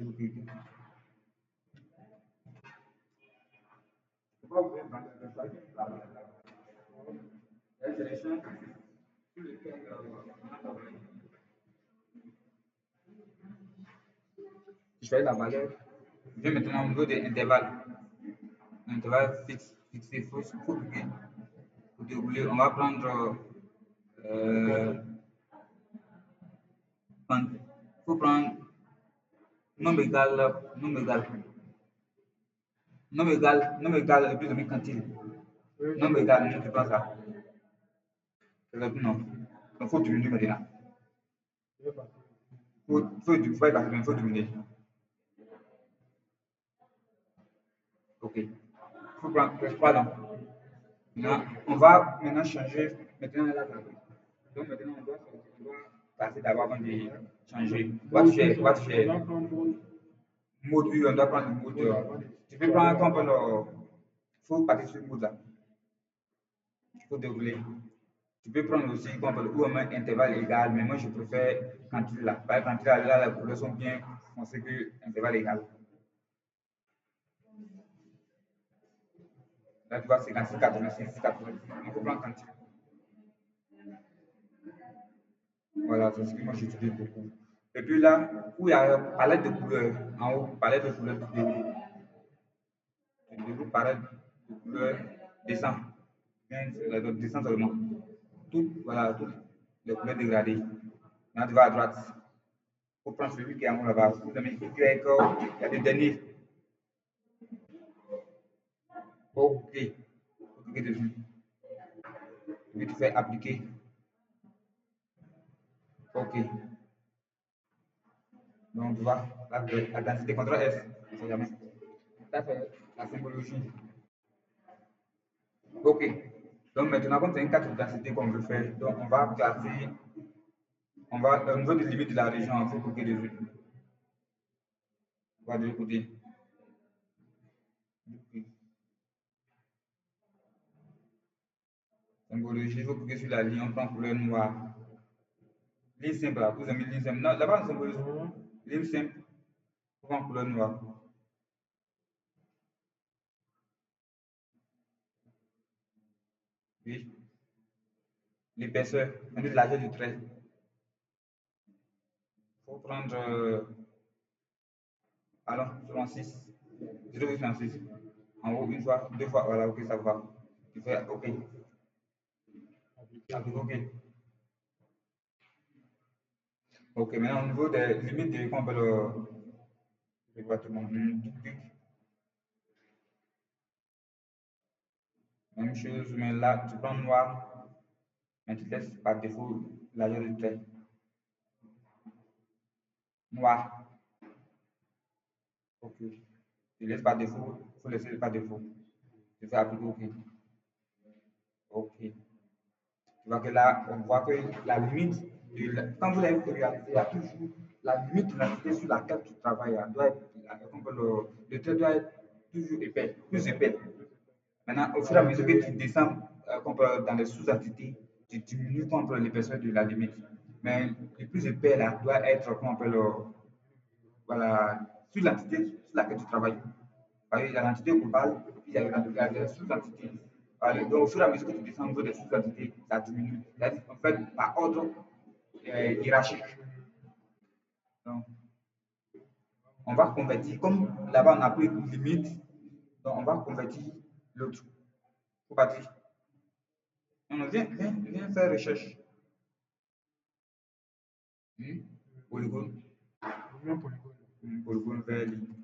Ok, ok. Pourquoi vous êtes dans le choisir la sélection sur lequel on a travaillé. Je fais la valeur. Je vais maintenant au niveau des intervalles. Intervalle fixe, fixé, faut bouger. Pour dérouler, on va prendre. Euh, il faut prendre nombre égal, nombre égal, nombre égal le plus de quantité. Nombre égal, tu prends ça. Non. Donc, il faut diminuer maintenant. Faut pas passer, mais il faut diminuer. Ok. Il faut prendre, pardon. Maintenant, on va maintenant changer. Maintenant, là, donc maintenant, on doit passer d'abord avant de changer. What share? Mode, oui, on doit prendre le mode. Tu peux prendre comme il faut partir sur le mode là. Il faut dérouler. Tu peux prendre aussi comme ou un intervalle égal, mais moi je préfère quantité là. Par exemple, quantité là, les couleurs sont bien foncées que intervalle égal. Là, tu vois, 56, 86, 86. Il faut prendre quantité. Voilà, c'est ce que moi j'utilise beaucoup. Et puis là, où il y a palette de couleurs, en haut, palette de couleurs, tu déroules palette de couleurs, descend, descend seulement. Voilà, toutes les couleurs dégradées. Maintenant, tu vas à droite. Il faut prendre celui qui est en haut là-bas. Vous avez Y, il y a des derniers. OK. Cliquez dessus. Puis tu fais appliquer. OK. Donc, tu vois, là, la densité CTRL S. On sait jamais. Ça fait la symbologie. OK. Donc, maintenant, comme c'est une carte de densité qu'on veut faire, donc on va classer, au niveau des limites de la région, il faut cliquer dessus. On va de l'autre côté. Symbologie, il faut cliquer sur la ligne, on prend couleur noire. Ligne simple, là, vous avez mis ligne simple. Non, là-bas, symbologie. Ligne simple, on prend couleur noire. Oui. L'épaisseur, on dit l'argent du trait. Il faut prendre, allons, 66. 0,66. En haut, une fois, deux fois, voilà, ok, ça va. Tu fais OK. Applique OK. OK, maintenant, au niveau des limites de qu'on peut le département, même chose, mais là, tu prends noir, mais tu laisses par défaut largeur du trait. Noir. OK. Tu laisses par défaut, il faut laisser par défaut. Tu fais appliquer OK. OK. Tu vois que là, on voit que la limite, quand vous l'avez réalisé, il y a toujours la limite de l'entité sur laquelle tu travailles, elle doit être, le trait doit être toujours épais, plus épais. Maintenant, au fur et à mesure que tu descends dans les sous-entités, tu diminues l'épaisseur de la limite. Mais le plus épais là doit être voilà, sur l'entité sur laquelle tu travailles. Il y a l'entité globale, puis il y a les sous-entités. Donc, au fur et à mesure que tu descends au niveau des sous-entités, ça diminue. C'est-à-dire, en fait, par ordre hiérarchique. Donc, on va convertir, comme là-bas on a pris une limite, donc on va convertir l'autre. Faut pas dire. On viens faire recherche. Polygone. Polygone vers ligne.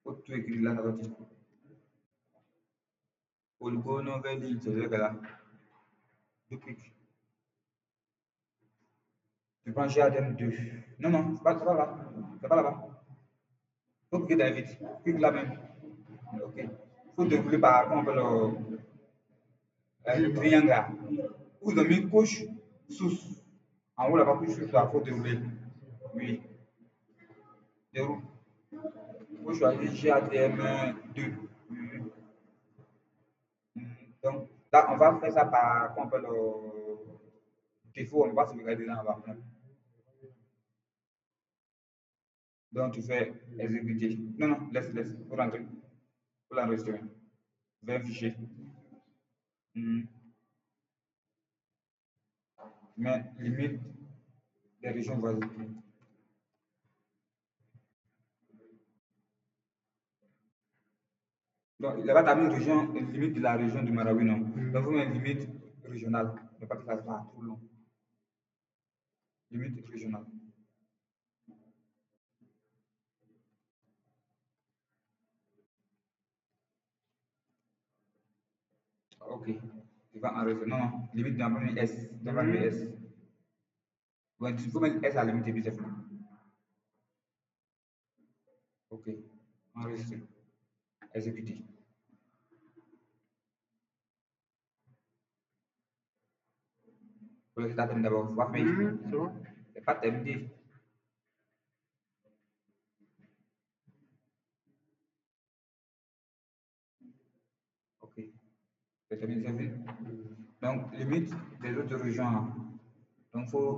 Faut tout écrire là, ça va dire. Polygone vers ligne, c'est vrai que là. Deux clics. Tu prends GADM 2. Non, non, c'est pas là. C'est pas là-bas. Faut cliquer dans vite. Clique là même. OK. Faut dérouler par exemple le triangle là. Vous avez mis couche sous. En haut là-bas, couche sous là, faut dérouler. Oui. Déroule. Faut choisir GADM 2. Donc, là, on va faire ça par contre le défaut, on va se regarder là, on va prendre. Donc, tu fais exécuter. Non, non, laisse, pour rentrer, pour l'enregistrer. Vers un fichier. Hmm. Mais limite des régions voisines. Donc, là-bas, tu as mis une limite de la région du Marawi, non? Donc, vous mettez une limite régionale. Ne pas que ça soit trop long. Limite régionale. Ok. Tu vas enregistrer. Non, non. Limite, tu vas mettre S. Tu vas mettre S. Ouais, il faut mettre S à la limite et puis c'est fini. Ok. Enregistrer. Exécuter. Pour le résultat, d'abord. Va faire. C'est bon? C'est pas terminé. Ok. C'est terminé, c'est fini. Donc, limite des autres régions, hein. Donc, faut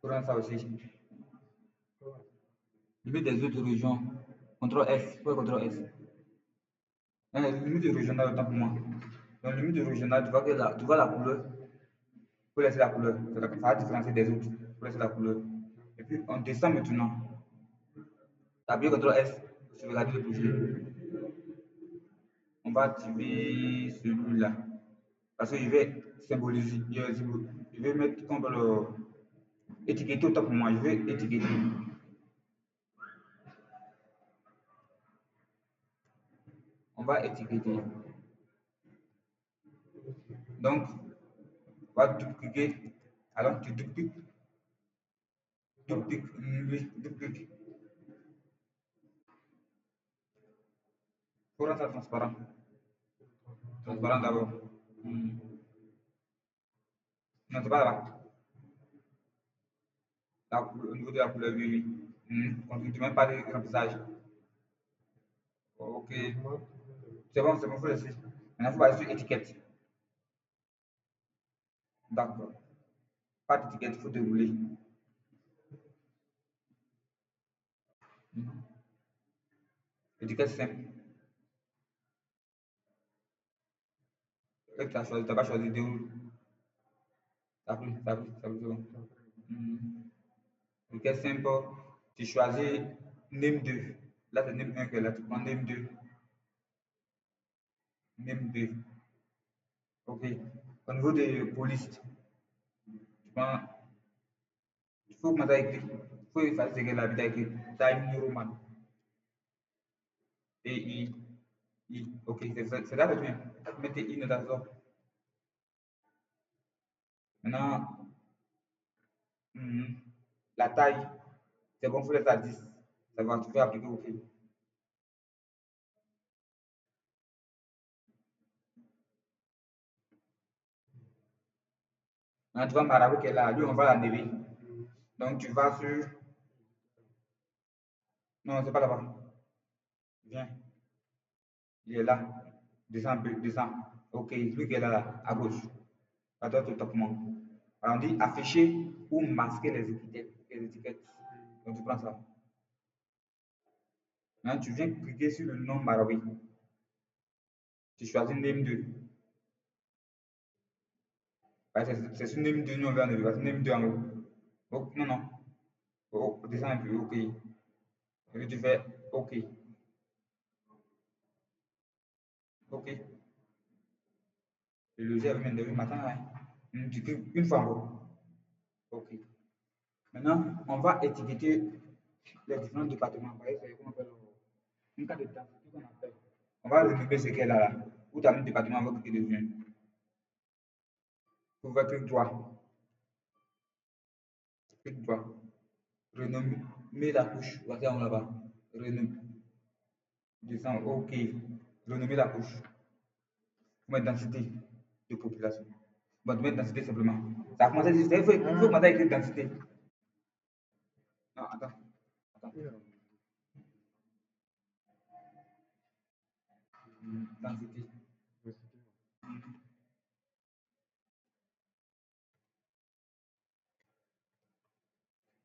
prendre ça aussi. Limite des autres régions. CTRL F. Faut CTRL F. Limite régionale, autant pour moi. Donc, limite régionale, tu vois la couleur. Il faut laisser la couleur. Ça va différencier des autres. Il faut laisser la couleur. Et puis, on descend maintenant. Appuyez CTRL S pour sauvegarder le projet. On va activer celui-là. Parce que je vais symboliser. Je vais mettre comme le étiqueter autant pour moi. Je vais étiqueter. On va étiqueter. Donc, on va dupliquer. Alors, tu dupliques. Duplique. Oui, duplique. Pour rendre ça transparent. Transparent d'abord. Hmm. Non, c'est pas là. Au niveau de la couleur, oui, oui. Continue, tu même pas de remplissage. Ok. C'est bon, faut laisser. Maintenant, il faut aller sur étiquette. D'accord. Pas d'étiquette, il faut dérouler. Mhm. Étiquette simple. Tu n'as pas choisi déroule. Ça pris, c'est bon. Mhm. Étiquette simple. Tu choisis name 2. Là, c'est name 1 que là, tu prends name 2. Name 2. Ok. Au niveau de police, tu prends. Il faut commencer à écrire. Il faut effacer la vie d'écrire. Time New Roman. Et I. I. Ok, c'est là que tu viens. Mettez I dans ta zone. Maintenant, hmm, la taille, c'est bon, il faut laisser à 10. Ça va, tu peux appliquer OK. Maintenant, tu vois Marawi qui est là. Lui, on va l'enlever. Donc, tu vas sur. Non, c'est pas là-bas. Viens. Il est là. Descends un peu, descends. OK, lui qui est là, à gauche. À droite au top moi. Alors, on dit afficher ou masquer les étiquettes. Les étiquettes. Donc, tu prends ça. Maintenant, tu viens cliquer sur le nom Marawi. Tu choisis Name 2. Ouais, c'est sur Name 2, nous on va enlever. Parce que Name 2 en haut. Oh, non, non. Oh, descends un peu, OK. Et puis tu fais OK. OK. Le logis avait même demain matin. Hein. Tu cliques une fois encore. OK. Maintenant, on va étiqueter les différents départements. Vous voyez, c'est comment on appelle une carte d'identité qu'on appelle. On va renommer ce qu'elle a là. Où tu as mis le département, on va cliquer dessus. Vous faites clic droit. Clic droit. Renommer la couche. Voici en là-bas. Renommer. Descends. OK. Renommer la couche. Vous mettez densité de population. Bon, tu mets densité simplement. Ça a commencé à dire, il faut commencer à écrire densité. Non, attends. Attends. Densité.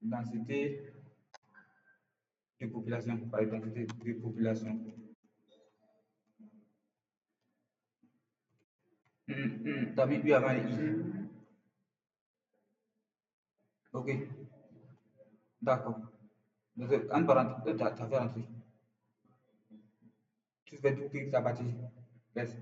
Densité. de population, par identité de population. T'as mis U avant les I. Ok, d'accord. Donc, en parenthèse, tu as fait rentrer. Tu fais tout clic sa partie. Laisse.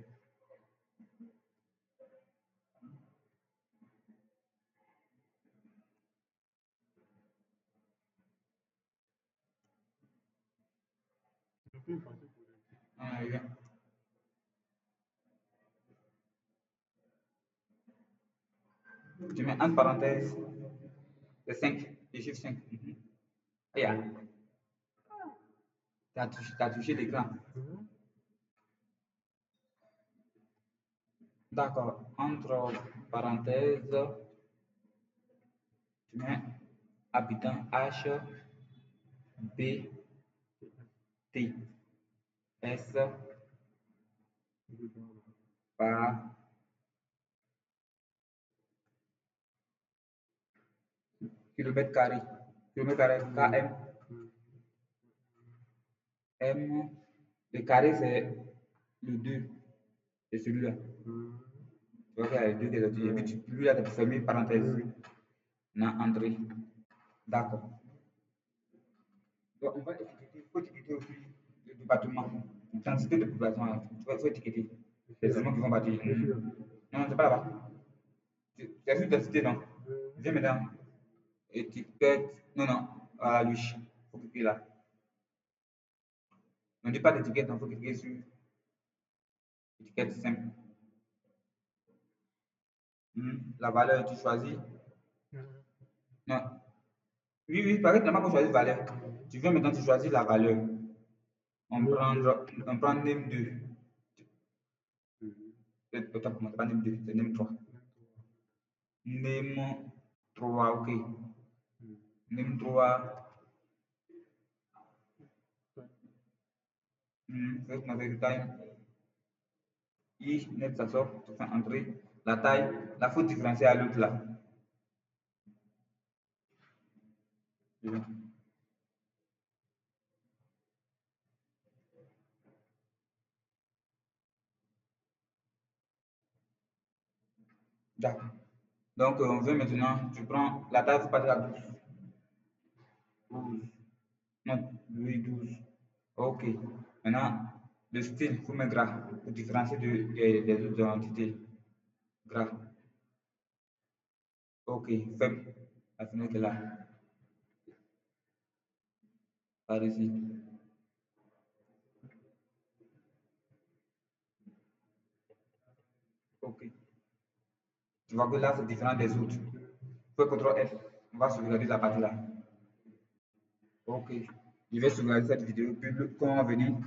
Ah, oui. Tu mets entre parenthèses le 5, le chiffre 5. Ah, yeah. Tu as touché l'écran. D'accord. Entre parenthèses, tu mets habitant H, B, T, S, par kilomètre carré. Kilomètre carré, KM. M, le carré, c'est le 2. C'est celui-là. Tu vois qu'il y a les deux qui sont utilisés. Et puis, lui, là, tu as fermé parenthèse. Non, entrée. D'accord. Donc, on va étiqueter. Il faut étiqueter aussi le département. Densité de population. Il faut étiqueter. Les éléments qui vont bâtir. Non, c'est pas là-bas. C'est sur densité, non? Viens maintenant. Étiquette. Non, non. Ah, lui. Il faut cliquer là. On ne dit pas d'étiquette, il faut cliquer sur étiquette simple. La valeur, tu choisis. Non. Oui, oui, pareil, tu n'as pas choisi valeur. Tu viens maintenant, tu choisis la valeur. On prend name 2. Autant pour moi, c'est pas name 2, c'est name 3. Name 3, ok. Name 3. First message time. I, net, ça sort, tu fais entrer. La taille, la faut différencier à l'autre là. D'accord. Donc, on veut maintenant, tu prends la taille, faut passer à 12. 12. Non, oui, 12. Ok. Maintenant, le style, il faut mettre gras pour différencier des autres entités. Gras. Ok, faible. La fenêtre est là. Par ici. Ok. Tu vois que là, c'est différent des autres. Fais CTRL F. On va sauvegarder la partie là. Ok. Je vais sauvegarder cette vidéo. Puis, comment venir?